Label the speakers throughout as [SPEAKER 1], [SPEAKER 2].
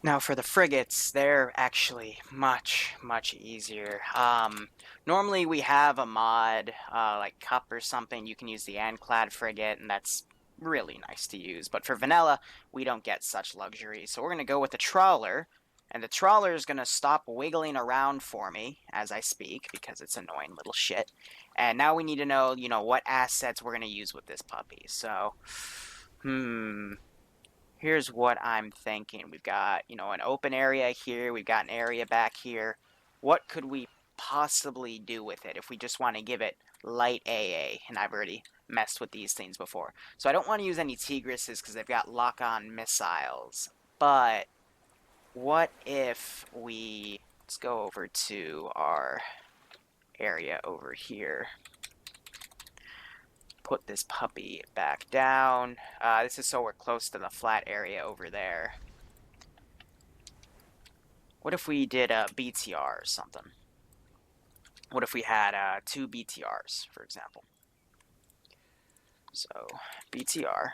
[SPEAKER 1] Now for the frigates, they're actually much easier. Normally we have a mod, like Cup or something, you can use the Anclad frigate, and that's really nice to use. But for vanilla, we don't get such luxury. So we're going to go with the trawler, and the trawler is going to stop wiggling around for me as I speak, because it's annoying little shit. And now we need to know, what assets we're going to use with this puppy. So, here's what I'm thinking. We've got, an open area here. We've got an area back here. What could we possibly do with it if we just want to give it light AA? And I've already messed with these things before. So I don't want to use any Tigrises because they've got lock-on missiles. But what if we... Let's go over to our area over here. Put this puppy back down. This is so we're close to the flat area over there. What if we did a BTR or something? What if we had 2 BTRs, for example? So, BTR.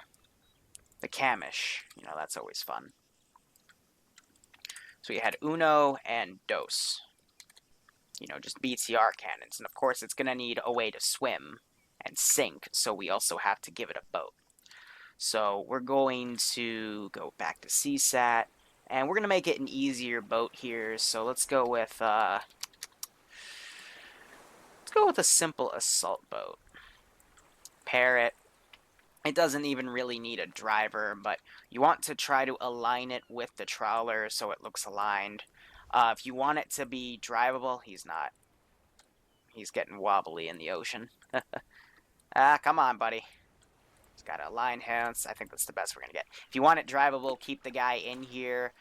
[SPEAKER 1] The Camish. That's always fun. So we had Uno and Dos. Just BTR cannons. And of course, it's going to need a way to swim and sink, so we also have to give it a boat. So we're going to go back to CSAt, and we're going to make it an easier boat here. So let's go with a simple assault boat. Parrot. It doesn't even really need a driver, but you want to try to align it with the trawler so it looks aligned. If you want it to be drivable, he's not. He's getting wobbly in the ocean. Come on, buddy. Just gotta align him. I think that's the best we're gonna get. If you want it drivable, keep the guy in here.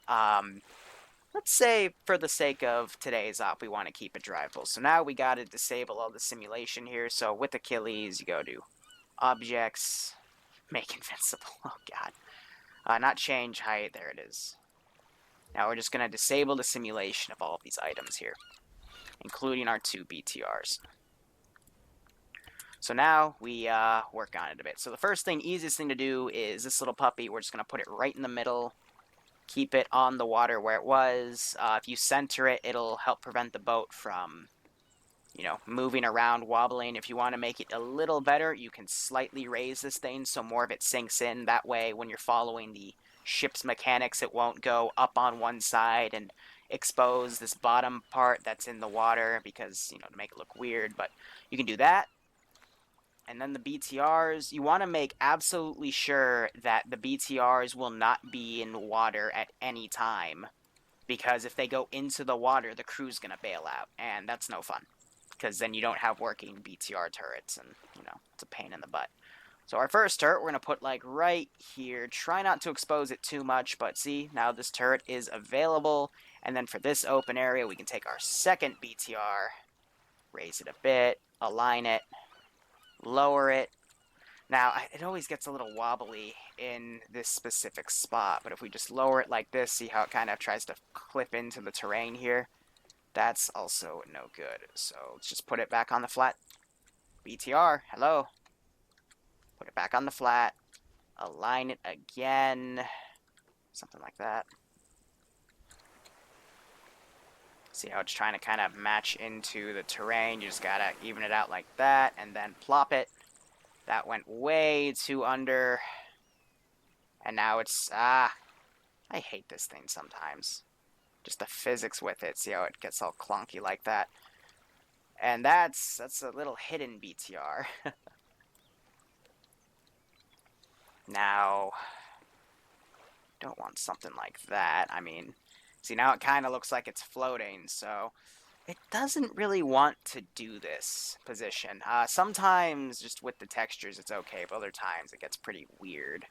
[SPEAKER 1] Let's say, for the sake of today's op, we want to keep it drivable. So now we gotta disable all the simulation here. So with Achilles, you go to Objects, Make Invincible. Oh, God. Not change height. There it is. Now we're just gonna disable the simulation of all of these items here, including our 2 BTRs. So now we work on it a bit. So the first thing, easiest thing to do is this little puppy. We're just going to put it right in the middle. Keep it on the water where it was. If you center it, it'll help prevent the boat from, moving around, wobbling. If you want to make it a little better, you can slightly raise this thing so more of it sinks in. That way, when you're following the ship's mechanics, it won't go up on one side and expose this bottom part that's in the water because, to make it look weird. But you can do that. And then the BTRs, you want to make absolutely sure that the BTRs will not be in water at any time. Because if they go into the water, the crew's going to bail out. And that's no fun. Because then you don't have working BTR turrets. And, it's a pain in the butt. So our first turret, we're going to put, right here. Try not to expose it too much. But see, now this turret is available. And then for this open area, we can take our second BTR. Raise it a bit. Align it. Lower it. Now, it always gets a little wobbly in this specific spot, but if we just lower it like this, see how it kind of tries to clip into the terrain here? That's also no good. So let's just put it back on the flat. BTR, hello. Put it back on the flat. Align it again. Something like that. See how it's trying to kind of match into the terrain? You just gotta even it out like that, and then plop it. That went way too under. And now it's, I hate this thing sometimes. Just the physics with it. See how it gets all clunky like that. And that's a little hidden BTR. Now, don't want something like that. I mean, see, now it kind of looks like it's floating, so it doesn't really want to do this position. Sometimes, just with the textures, it's okay, but other times it gets pretty weird.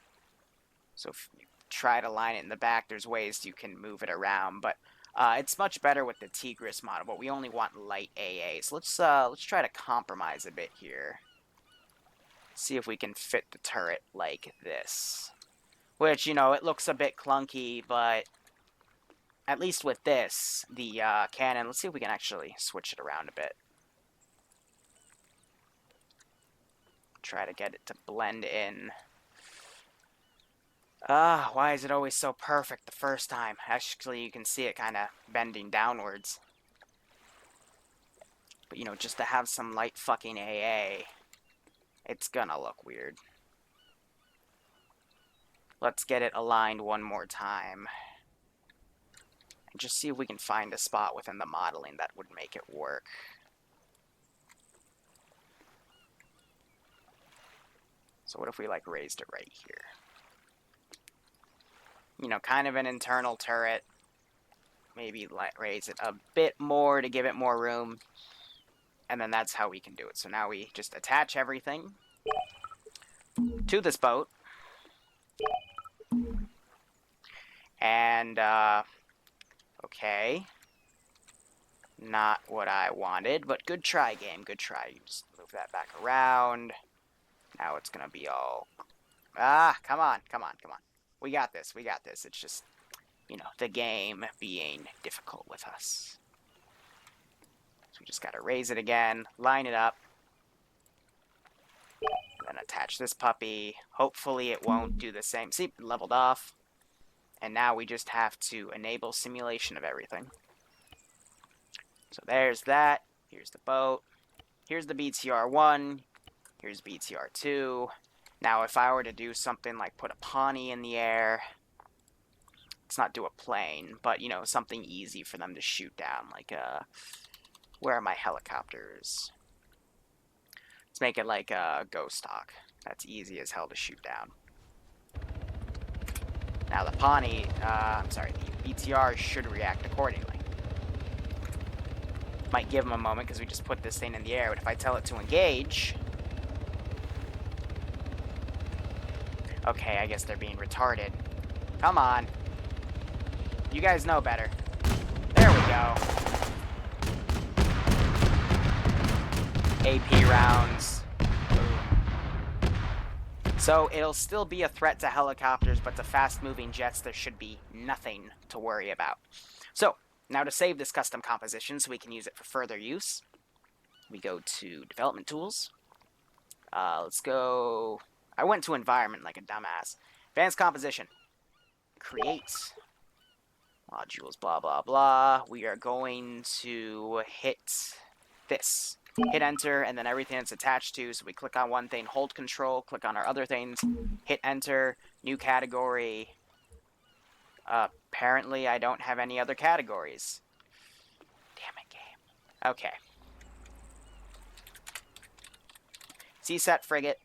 [SPEAKER 1] So if you try to line it in the back, there's ways you can move it around, but it's much better with the Tigris model, but we only want light AA. So let's try to compromise a bit here. See if we can fit the turret like this. Which, it looks a bit clunky, but at least with this, the cannon, let's see if we can actually switch it around a bit. Try to get it to blend in. Why is it always so perfect the first time? Actually, you can see it kind of bending downwards. But, you know, just to have some light fucking AA, it's gonna look weird. Let's get it aligned one more time. And just see if we can find a spot within the modeling that would make it work. So what if we, like, raised it right here? You know, kind of an internal turret. Maybe raise it a bit more to give it more room. And then that's how we can do it. So now we just attach everything to this boat. And, okay. Not what I wanted, but good try, game. Good try. You just move that back around. Now it's gonna be all... come on, come on, come on. We got this, we got this. It's just, you know, the game being difficult with us. So we just gotta raise it again, line it up, then attach this puppy. Hopefully it won't do the same. See, leveled off. And now we just have to enable simulation of everything. So there's that. Here's the boat. Here's the BTR1. Here's BTR2. Now, if I were to do something like put a Pawnee in the air, let's not do a plane, but, you know, something easy for them to shoot down, like, where are my helicopters? Let's make it like a ghost hawk. That's easy as hell to shoot down. Now, the Pawnee, the BTR should react accordingly. Might give them a moment because we just put this thing in the air, but if I tell it to engage... Okay, I guess they're being retarded. Come on. You guys know better. There we go. AP rounds. Boom. So it'll still be a threat to helicopters, but to fast-moving jets, there should be nothing to worry about. So, now to save this custom composition so we can use it for further use, we go to Development Tools. Let's go... I went to Environment like a dumbass. Advanced Composition. Create. Modules, blah, blah, blah. We are going to hit this. Hit Enter, and then everything it's attached to. So we click on one thing, hold Control, click on our other things, hit Enter, new category. Apparently I don't have any other categories. Damn it, game. Okay. CSAt Frigate.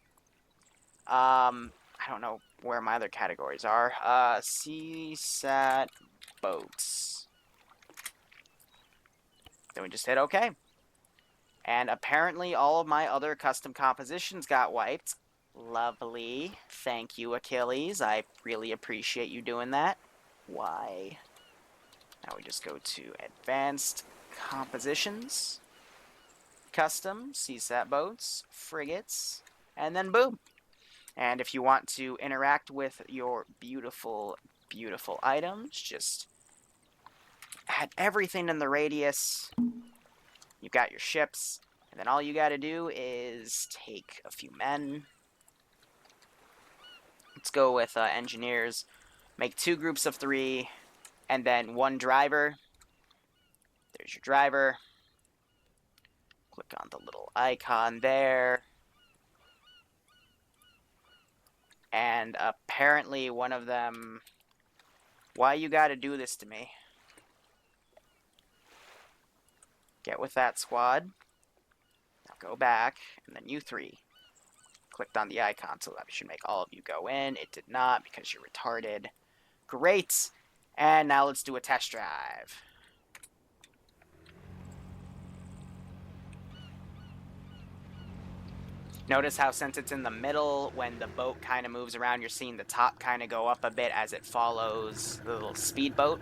[SPEAKER 1] I don't know where my other categories are. CSAt Boats. Then we just hit OK. And apparently all of my other custom compositions got wiped. Lovely. Thank you, Achilles. I really appreciate you doing that. Why? Now we just go to Advanced Compositions. Custom, CSAT Boats, Frigates, and then boom. And if you want to interact with your beautiful, beautiful items, just add everything in the radius. You've got your ships, and then all you got to do is take a few men. Let's go with engineers. Make 2 groups of 3, and then 1 driver. There's your driver. Click on the little icon there. And apparently one of them... Why you gotta do this to me? Get with that squad. Now go back, and then you 3. Clicked on the icon, so that should make all of you go in. It did not, because you're retarded. Great! And now let's do a test drive. Notice how since it's in the middle, when the boat kind of moves around, you're seeing the top kind of go up a bit as it follows the little speedboat.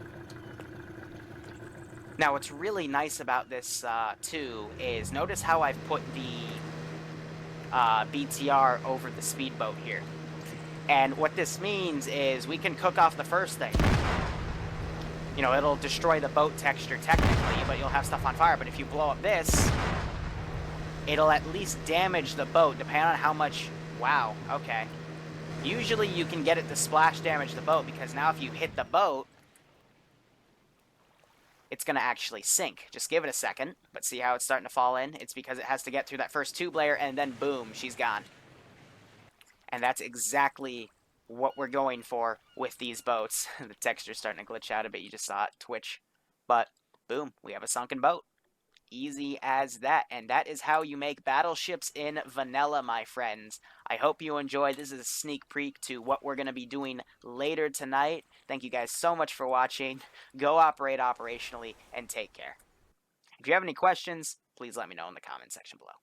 [SPEAKER 1] Now, what's really nice about this, too, is notice how I've put the BTR over the speedboat here. And what this means is we can cook off the first thing. You know, it'll destroy the boat texture technically, but you'll have stuff on fire. But if you blow up this... it'll at least damage the boat, depending on how much... Wow, okay. Usually you can get it to splash damage the boat, because now if you hit the boat, it's going to actually sink. Just give it a second, but see how it's starting to fall in? It's because it has to get through that first tube layer, and then boom, she's gone. And that's exactly what we're going for with these boats. The texture's starting to glitch out a bit, you just saw it twitch. But boom, we have a sunken boat. Easy as that. And that is how you make battleships in vanilla, my friends. I hope you enjoyed. This is a sneak peek to what we're going to be doing later tonight. Thank you guys so much for watching. Go operate operationally and take care. If you have any questions, please let me know in the comment section below.